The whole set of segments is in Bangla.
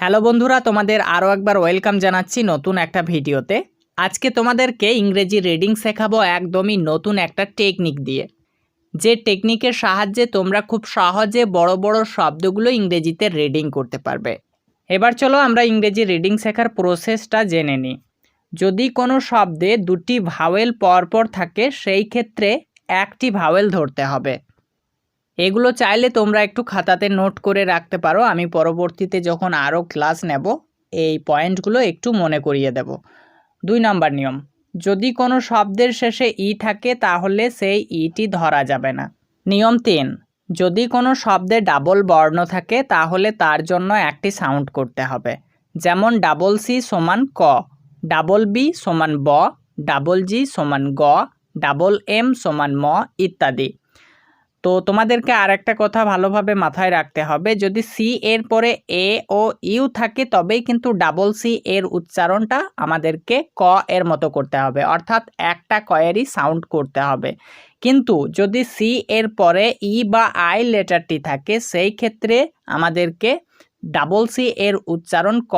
হ্যালো বন্ধুরা, তোমাদের আরও একবার ওয়েলকাম জানাচ্ছি নতুন একটা ভিডিওতে। আজকে তোমাদেরকে ইংরেজি রিডিং শেখাবো একদমই নতুন একটা টেকনিক দিয়ে, যে টেকনিকের সাহায্যে তোমরা খুব সহজে বড় বড় শব্দগুলো ইংরেজিতে রিডিং করতে পারবে। এবার চলো আমরা ইংরেজি রিডিং শেখার প্রসেসটা জেনে নিই। যদি কোনো শব্দে দুটি ভাওয়েল পরপর থাকে সেই ক্ষেত্রে একটি ভাওয়েল ধরতে হবে। এগুলো চাইলে তোমরা একটু খাতাতে নোট করে রাখতে পারো, আমি পরবর্তীতে যখন আরও ক্লাস নেব এই পয়েন্টগুলো একটু মনে করিয়ে দেব। 2 নাম্বার নিয়ম, যদি কোনো শব্দের শেষে ই থাকে তাহলে সেই ইটি ধরা যাবে না। নিয়ম 3, যদি কোনো শব্দে ডাবল বর্ণ থাকে তাহলে তার জন্য একটি সাউন্ড করতে হবে, যেমন ডাবল সি সমান ক, ডাবল বি সমান ব, ডাবল জি সমান গ, ডাবল এম সমান ম ইত্যাদি। তো তোমাদেরকে আর একটা কথা ভালোভাবে মাথায় রাখতে হবে, যদি সি এর পরে এ ও ইউ থাকে তবেই কিন্তু ডাবল সি এর উচ্চারণটা আমাদেরকে ক এর মতো করতে হবে, অর্থাৎ একটা কয়েরই সাউন্ড করতে হবে। কিন্তু যদি সি এর পরে ই বা আই লেটারটি থাকে সেই ক্ষেত্রে আমাদেরকে ডাবল সি এর উচ্চারণ ক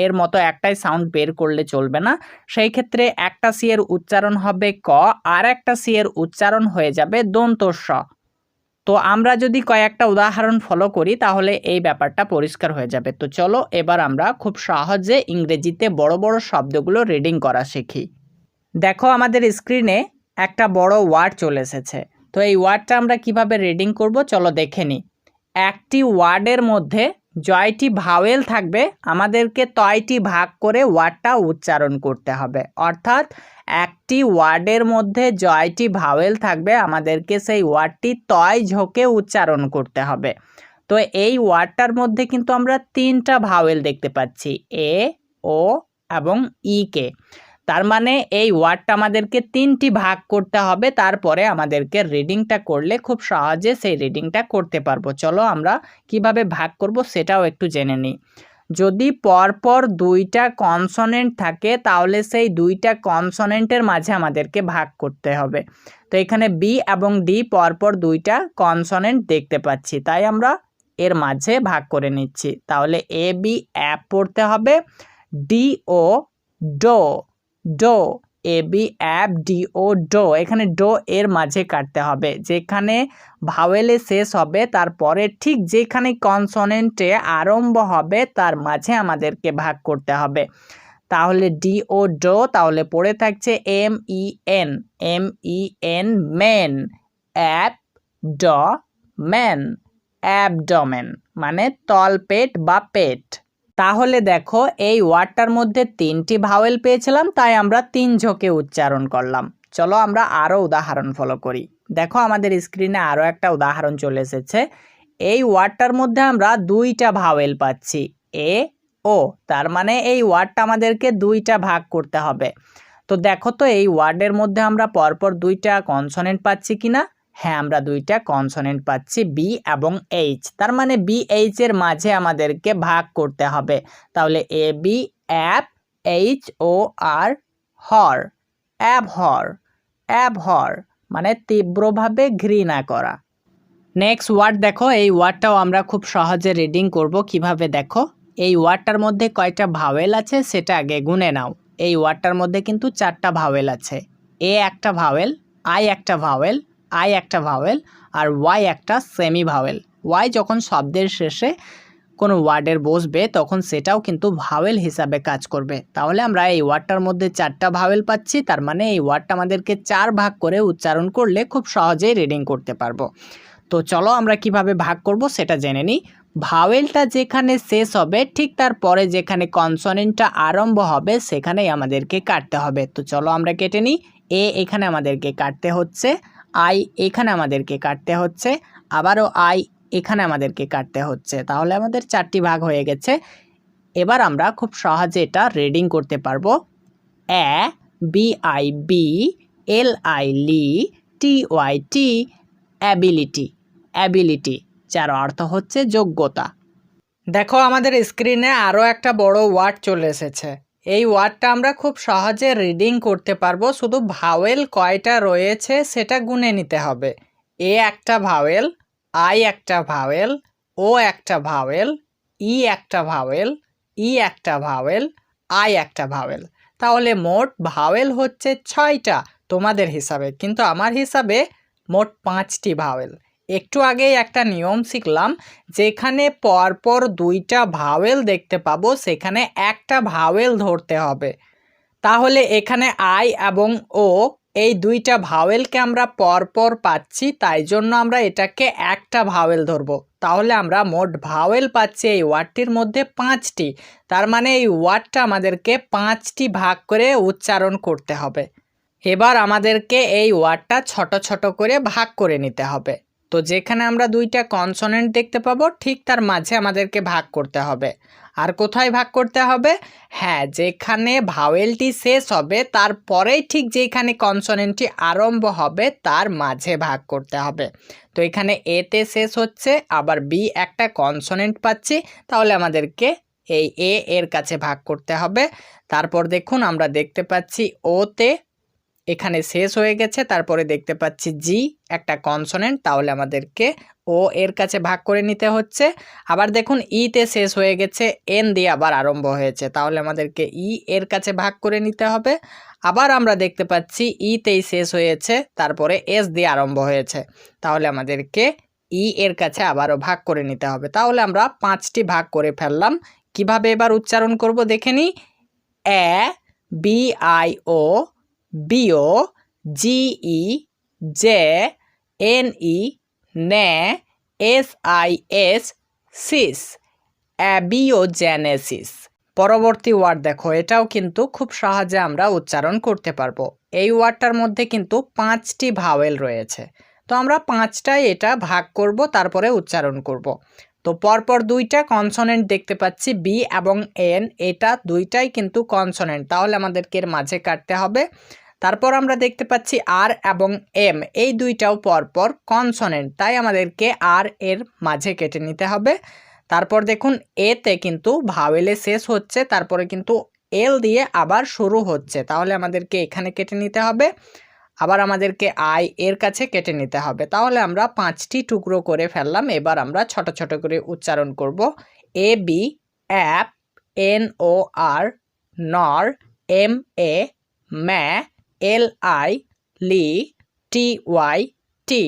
এর মতো একটাই সাউন্ড বের করলে চলবে না। সেই ক্ষেত্রে একটা সি এর উচ্চারণ হবে ক, আর একটা সি এর উচ্চারণ হয়ে যাবে দন্ত স। তো আমরা যদি কয়েকটা উদাহরণ ফলো করি তাহলে এই ব্যাপারটা পরিষ্কার হয়ে যাবে। তো চলো এবার আমরা খুব সহজে ইংরেজিতে বড় বড় শব্দগুলো রিডিং করা শিখি। দেখো আমাদের স্ক্রিনে একটা বড় ওয়ার্ড চলে এসেছে। তো এই ওয়ার্ডটা আমরা কিভাবে রিডিং করব চলো দেখে নিই। একটি ওয়ার্ডের মধ্যে জয়টি ভাওয়েল থাকবে, আমাদেরকে তয়টি ভাগ করে ওয়ার্ডটা উচ্চারণ করতে হবে, অর্থাৎ একটি ওয়ার্ডের মধ্যে জয়টি ভাওয়েল থাকবে, আমাদেরকে সেই ওয়ার্ডটি তয় ঝোঁকে উচ্চারণ করতে হবে। তো এই ওয়ার্ডটার মধ্যে কিন্তু আমরা 3টা ভাওয়েল দেখতে পাচ্ছি, এ, ও এবং ই কে। তার মানে এই ওয়ার্ডটা আমাদেরকে 3টি ভাগ করতে হবে, তারপরে আমাদেরকে রিডিংটা করলে খুব সহজে সেই রিডিংটা করতে পারবো। চলো আমরা কিভাবে ভাগ করব সেটাও একটু জেনে নিই। যদি পরপর 2টা কনসোনেন্ট থাকে তাহলে সেই 2টা কনসোনেন্টের মাঝে আমাদেরকে ভাগ করতে হবে। তো এখানে বি এবং ডি পরপর 2টা কনসোনেন্ট দেখতে পাচ্ছি, তাই আমরা এর মাঝে ভাগ করে নিচ্ছি। তাহলে এ বি অ্যাপ পড়তে হবে, D O do, do, A B ab D O do. এখানে ডো এর মাঝে কাটতে হবে, যেখানে ভাওয়েলে শেষ হবে তারপরে ঠিক যেখানে কনসোনেন্টে আরম্ভ হবে তার মাঝে আমাদেরকে ভাগ করতে হবে। তাহলে ডি ও ডো, তাহলে পড়ে থাকছে M E N, M E N men, ab do men, abdomen মানে তলপেট বা পেট। তাহলে দেখো এই ওয়ার্ডটার মধ্যে 3টি ভাওয়েল পেয়েছিলাম, তাই আমরা 3 ঝোঁকে উচ্চারণ করলাম। চলো আমরা আরও উদাহরণ ফলো করি। দেখো আমাদের স্ক্রিনে আরও একটা উদাহরণ চলে এসেছে। এই ওয়ার্ডটার মধ্যে আমরা 2টা ভাওয়েল পাচ্ছি, এ ও, তার মানে এই ওয়ার্ডটা আমাদেরকে 2টা ভাগ করতে হবে। তো দেখো তো এই ওয়ার্ডের মধ্যে আমরা পরপর 2টা কনসোনেন্ট পাচ্ছি কিনা। হ্যাঁ, আমরা 2টা কনসোনেন্ট পাচ্ছি, বি এবং এইচ। তার মানে বি এইচ এর মাঝে আমাদেরকে ভাগ করতে হবে। তাহলে এ বি অ্যাপ, এইচ ও আর হর, অ্যাবহর, অ্যাবহর মানে তীব্রভাবে ঘৃণা করা। নেক্সট ওয়ার্ড দেখো, এই ওয়ার্ডটাও আমরা খুব সহজে রিডিং করব। কিভাবে দেখো, এই ওয়ার্ডটার মধ্যে কয়টা ভাওয়েল আছে সেটা আগে গুনে নাও। এই ওয়ার্ডটার মধ্যে কিন্তু 4টা ভাওয়েল আছে, এ একটা ভাওয়েল, আই একটা ভাওয়েল, আই একটা ভাওয়েল আর ওয়াই একটা সেমি ভাওয়েল। ওয়াই যখন শব্দের শেষে কোনো ওয়ার্ডের বসবে তখন সেটাও কিন্তু ভাওয়েল হিসাবে কাজ করবে। তাহলে আমরা এই ওয়ার্ডটার মধ্যে 4টা ভাওয়েল পাচ্ছি, তার মানে এই ওয়ার্ডটা আমাদেরকে 4 ভাগ করে উচ্চারণ করলে খুব সহজেই রিডিং করতে পারবো। তো চলো আমরা কিভাবে ভাগ করব সেটা জেনে নিই। ভাওয়েলটা যেখানে শেষ হবে ঠিক তারপরে যেখানে কনসোনেন্টটা আরম্ভ হবে সেখানেই আমাদেরকে কাটতে হবে। তো চলো আমরা কেটে নিই। এ এখানে আমাদেরকে কাটতে হচ্ছে, আই এখানে আমাদেরকে কাটতে হচ্ছে, আবারও আই এখানে আমাদেরকে কাটতে হচ্ছে। তাহলে আমাদের 4টি ভাগ হয়ে গেছে। এবার আমরা খুব সহজে এটা রিডিং করতে পারবো। A B I B, L I Li, T Y T, ability, ability যার অর্থ হচ্ছে যোগ্যতা। দেখো আমাদের স্ক্রিনে আরও একটা বড় ওয়ার্ড চলে এসেছে। এই ওয়ার্ডটা আমরা খুব সহজে রিডিং করতে পারবো, শুধু ভাওয়েল কয়টা রয়েছে সেটা গুনে নিতে হবে। এ একটা ভাওয়েল, আই একটা ভাওয়েল, ও একটা ভাওয়েল, ই একটা ভাওয়েল, ই একটা ভাওয়েল, আই একটা ভাওয়েল। তাহলে মোট ভাওয়েল হচ্ছে 6টা তোমাদের হিসাবে, কিন্তু আমার হিসাবে মোট 5টি ভাওয়েল। একটু আগেই একটা নিয়ম শিখলাম, যেখানে পরপর 2টা ভাওয়েল দেখতে পাবো সেখানে একটা ভাওয়েল ধরতে হবে। তাহলে এখানে আই এবং ও এই 2টা ভাওয়েলকে আমরা পরপর পাচ্ছি, তাই জন্য আমরা এটাকে একটা ভাওয়েল ধরবো। তাহলে আমরা মোট ভাওয়েল পাচ্ছি এই ওয়ার্ডটির মধ্যে 5টি। তার মানে এই ওয়ার্ডটা আমাদেরকে 5টি ভাগ করে উচ্চারণ করতে হবে। এবার আমাদেরকে এই ওয়ার্ডটা ছোট ছোট করে ভাগ করে নিতে হবে। তো যেখানে আমরা 2টা কনসোনেন্ট দেখতে পাবো ঠিক তার মাঝে আমাদেরকে ভাগ করতে হবে। আর কোথায় ভাগ করতে হবে? হ্যাঁ, যেখানে ভাওয়েলটি শেষ হবে তারপরেই ঠিক যেখানে কনসোনেন্টটি আরম্ভ হবে তার মাঝে ভাগ করতে হবে। তো এখানে এতে শেষ হচ্ছে, আবার বি একটা কনসোনেন্ট পাচ্ছি, তাহলে আমাদেরকে এই এ এর কাছে ভাগ করতে হবে। তারপর দেখুন আমরা দেখতে পাচ্ছি ওতে এখানে শেষ হয়ে গেছে, তারপরে দেখতে পাচ্ছি জি একটা কনসোনেন্ট, তাহলে আমাদেরকে ও এর কাছে ভাগ করে নিতে হচ্ছে। আবার দেখুন ইতে শেষ হয়ে গেছে, এন দিয়ে আবার আরম্ভ হয়েছে, তাহলে আমাদেরকে ই এর কাছে ভাগ করে নিতে হবে। আবার আমরা দেখতে পাচ্ছি ইতেই শেষ হয়েছে, তারপরে এস দিয়ে আরম্ভ হয়েছে, তাহলে আমাদেরকে ই এর কাছে আবারও ভাগ করে নিতে হবে। তাহলে আমরা 5টি ভাগ করে ফেললাম। কিভাবে এবার উচ্চারণ করব দেখে নিই। এ বি আই ও, বিও, জিই, জে, এনই, নে, এসআইএস, সিস, অ্যাবিওজেনেসিস। পরবর্তী ওয়ার্ড দেখো, এটাও কিন্তু খুব সহজে আমরা উচ্চারণ করতে পারবো। এই ওয়ার্ডটার মধ্যে কিন্তু 5টি ভাওয়েল রয়েছে, তো আমরা 5টায় এটা ভাগ করব, তারপরে উচ্চারণ করব। তো পরপর 2টা কনসোনেন্ট দেখতে পাচ্ছি, বি এবং এন, এটা 2টাই কিন্তু কনসোনেন্ট, তাহলে আমাদেরকে এর মাঝে কাটতে হবে। তারপর আমরা দেখতে পাচ্ছি আর এবং এম, এই 2টাও পরপর কনসোনেন্ট, তাই আমাদেরকে আর এর মাঝে কেটে নিতে হবে। তারপর দেখুন এতে কিন্তু ভাওয়েলে শেষ হচ্ছে, তারপরে কিন্তু এল দিয়ে আবার শুরু হচ্ছে, তাহলে আমাদেরকে এখানে কেটে নিতে হবে। আবার আমাদেরকে আই এর কাছে কেটে নিতে হবে। তাহলে আমরা 5টি টুকরো করে ফেললাম। এবার আমরা ছোট ছোট করে উচ্চারণ করব। A B, ab, N O R, nor, M A, ma, L I, Li, T Y, ty,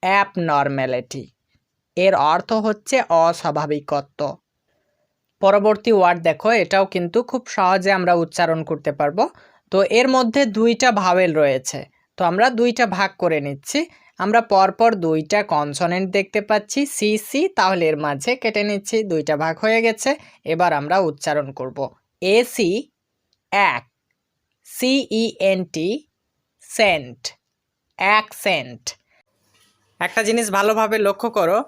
abnormality. এর অর্থ হচ্ছে অস্বাভাবিকত্ব। পরবর্তী ওয়ার্ড দেখো, এটাও কিন্তু খুব সহজে আমরা উচ্চারণ করতে পারবো। তো এর মধ্যে 2টা ভাওয়েল রয়েছে, তো আমরা 2টা ভাগ করে নিচ্ছি। আমরা পরপর 2টা কনসোনেন্ট দেখতে পাচ্ছি, সি সি, তাহলে এর মাঝে কেটে নিচ্ছি, 2টা ভাগ হয়ে গেছে। এবার আমরা উচ্চারণ করব। এ সি, এক, সিইএনটি, সেন্ট, অ্যাকসেন্ট। একটা জিনিস ভালোভাবে লক্ষ্য করো,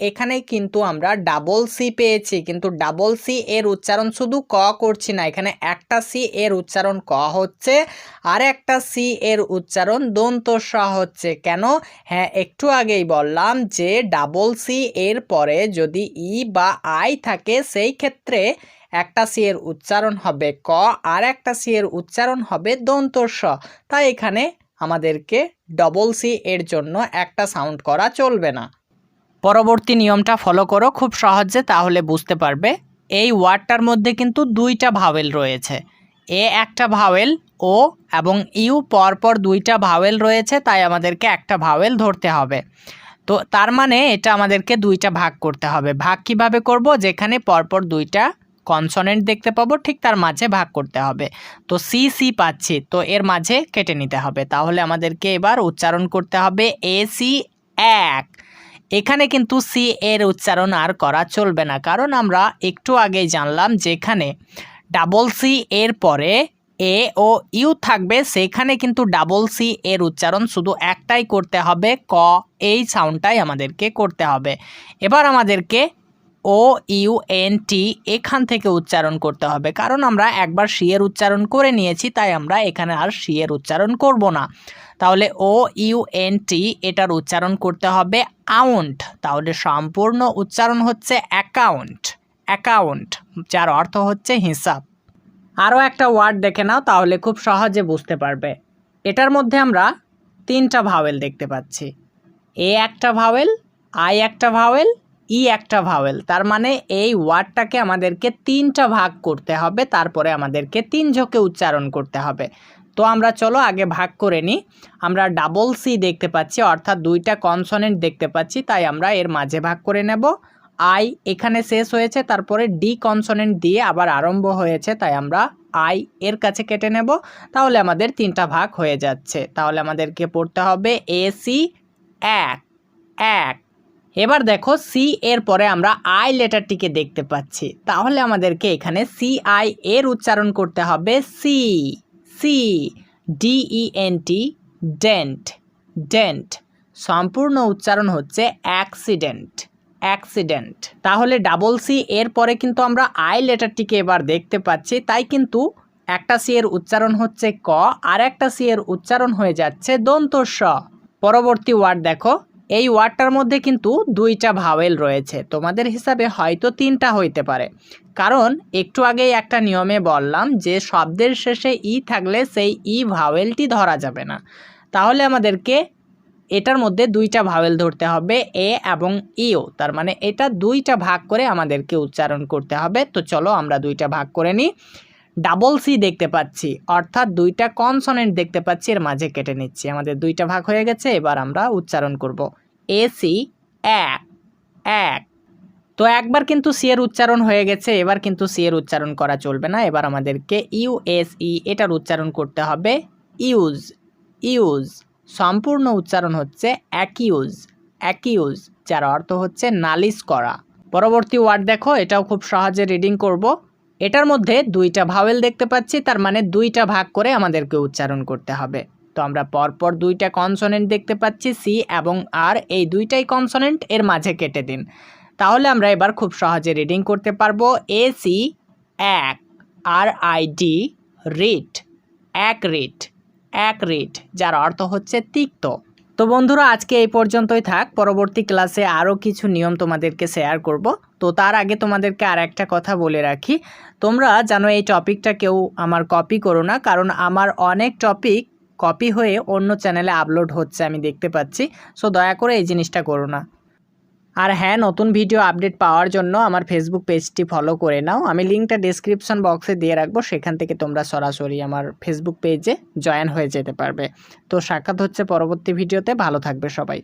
এখানে কিন্তু আমরা ডাবল সি পেয়েছি, কিন্তু ডাবল সি এর উচ্চারণ শুধু ক করছি না, এখানে একটা সি এর উচ্চারণ ক হচ্ছে, আর একটা সি এর উচ্চারণ দন্ত স হচ্ছে। কেন? হ্যাঁ, একটু আগেই বললাম যে ডাবল সি এর পরে যদি ই বা আই থাকে, সেই ক্ষেত্রে একটা সি এর উচ্চারণ হবে ক, আর একটা সি এর উচ্চারণ হবে দন্ত স। তাই এখানে আমাদেরকে ডবল সি এর জন্য একটা সাউন্ড করা চলবে না। পরবর্তী নিয়মটা ফলো করো খুব সহজে, তাহলে বুঝতে পারবে। এই ওয়ার্ডটার মধ্যে কিন্তু 2টা ভাওয়েল রয়েছে, এ একটা ভাওয়েল, ও এবং ইউ পরপর 2টা ভাওয়েল রয়েছে, তাই আমাদেরকে একটা ভাওয়েল ধরতে হবে। তো তার মানে এটা আমাদেরকে 2টা ভাগ করতে হবে। ভাগ কিভাবে করব? যেখানে পরপর 2টা কনসোনেন্ট দেখতে পাবো ঠিক তার মাঝে ভাগ করতে হবে। তো সি সি পাচ্ছি, তো এর মাঝে কেটে নিতে হবে। তাহলে আমাদেরকে এবার উচ্চারণ করতে হবে এ সি, এক। এখানে কিন্তু সি এর উচ্চারণ আর করা চলবে না, কারণ আমরা একটু আগেই জানলাম যেখানে ডাবল সি এর পরে এ ও ইউ থাকবে, সেখানে কিন্তু ডাবল সি এর উচ্চারণ শুধু একটাই করতে হবে, ক, এই সাউন্ডটাই আমাদেরকে করতে হবে। এবার আমাদেরকে ও ইউ এন টি এখান থেকে উচ্চারণ করতে হবে, কারণ আমরা একবার সি এর উচ্চারণ করে নিয়েছি, তাই আমরা এখানে আর সি এর উচ্চারণ করব না। তাহলে ও ইউ এন টি এটার উচ্চারণ করতে হবে আউন্ট, তাহলে সম্পূর্ণ উচ্চারণ হচ্ছে অ্যাকাউন্ট, অ্যাকাউন্ট, যার অর্থ হচ্ছে হিসাব। আরও একটা ওয়ার্ড দেখে নাও, তাহলে খুব সহজে বুঝতে পারবে। এটার মধ্যে আমরা 3টা ভাওয়েল দেখতে পাচ্ছি, এ একটা ভাওয়েল, আই একটা ভাওয়েল, ই একটা ভাওয়েল, তার মানে এই ওয়ার্ডটাকে আমাদেরকে 3টা ভাগ করতে হবে, তারপরে আমাদেরকে 3 ঝোঁকে উচ্চারণ করতে হবে। তো আমরা চলো আগে ভাগ করে নিই। আমরা ডাবল সি দেখতে পাচ্ছি, অর্থাৎ 2টা কনসোনেন্ট দেখতে পাচ্ছি, তাই আমরা এর মাঝে ভাগ করে নেব। আই এখানে শেষ হয়েছে, তারপরে ডি কনসোনেন্ট দিয়ে আবার আরম্ভ হয়েছে, তাই আমরা আই এর কাছে কেটে নেব। তাহলে আমাদের 3টা ভাগ হয়ে যাচ্ছে। তাহলে আমাদেরকে পড়তে হবে এ সি এক এক। এবার দেখো সি এর পরে আমরা আই লেটারটিকে দেখতে পাচ্ছি, তাহলে আমাদেরকে এখানে সি আই এর উচ্চারণ করতে হবে C C. D E N T dent dent. সম্পূর্ণ উচ্চারণ হচ্ছে অ্যাক্সিডেন্ট অ্যাক্সিডেন্ট। তাহলে ডাবল সি এর পরে কিন্তু আমরা আই লেটারটিকে এবার দেখতে পাচ্ছি, তাই কিন্তু একটা সি এর উচ্চারণ হচ্ছে ক, আর একটা সি এর উচ্চারণ হয়ে যাচ্ছে দন্ত স। পরবর্তী ওয়ার্ড দেখো, এই ওয়ার্ডটার মধ্যে কিন্তু 2টা ভাওয়েল রয়েছে, তোমাদের হিসাবে হয়তো 3টা হইতে পারে, কারণ একটু আগেই একটা নিয়মে বললাম যে শব্দের শেষে ই থাকলে সেই ই ভাওয়েলটি ধরা যাবে না। তাহলে আমাদেরকে এটার মধ্যে 2টা ভাওয়েল ধরতে হবে, এ এবং ইও, তার মানে এটা 2টা ভাগ করে আমাদেরকে উচ্চারণ করতে হবে। তো চলো আমরা 2টা ভাগ করে নিই। ডাবল সি দেখতে পাচ্ছি, অর্থাৎ 2টা কনসোনেন্ট দেখতে পাচ্ছি, এর মাঝে কেটে নিচ্ছি। আমাদের 2টা ভাগ হয়ে গেছে, এবার আমরা উচ্চারণ করব এ সি এক এক। তো একবার কিন্তু সি এর উচ্চারণ হয়ে গেছে, এবার কিন্তু সি এর উচ্চারণ করা চলবে না। এবার আমাদেরকে ইউএসই এটার উচ্চারণ করতে হবে ইউজ ইউজ। সম্পূর্ণ উচ্চারণ হচ্ছে অ্যাকিউজ অ্যাকিউজ, যার অর্থ হচ্ছে নালিশ করা। পরবর্তী ওয়ার্ড দেখো, এটাও খুব সহজে রিডিং করব। এটার মধ্যে 2টা ভাওয়েল দেখতে পাচ্ছি, তার মানে 2টা ভাগ করে আমাদেরকে উচ্চারণ করতে হবে। তো আমরা পরপর 2টা কনসোনেন্ট দেখতে পাচ্ছি, সি এবং আর, এই 2টাই কনসোনেন্ট, এর মাঝে কেটে দিন। তাহলে আমরা এবার খুব সহজে রিডিং করতে পারবো এ সি এক, আর আই ডি রিট এক রিট এক রিট, যার অর্থ হচ্ছে তিক্ত। তো বন্ধুরা আজকে এই পর্যন্তই থাক, পরবর্তী ক্লাসে আরও কিছু নিয়ম তোমাদেরকে শেয়ার করব। তো তার আগে তোমাদেরকে আর একটা কথা বলে রাখি, তোমরা জানো এই টপিকটা কেউ আমার কপি করো না, কারণ আমার অনেক টপিক কপি হয়ে অন্য চ্যানেলে আপলোড হচ্ছে আমি দেখতে পাচ্ছি। সো দয়া করে এই জিনিসটা করো না। আর হ্যাঁ, নতুন ভিডিও আপডেট পাওয়ার জন্য আমার ফেসবুক পেজটি ফলো করে নাও, আমি লিঙ্কটা ডেসক্রিপশন বক্সে দিয়ে রাখবো, সেখান থেকে তোমরা সরাসরি আমার ফেসবুক পেজে জয়েন হয়ে যেতে পারবে। তো সাক্ষাৎ হচ্ছে পরবর্তী ভিডিওতে, ভালো থাকবে সবাই।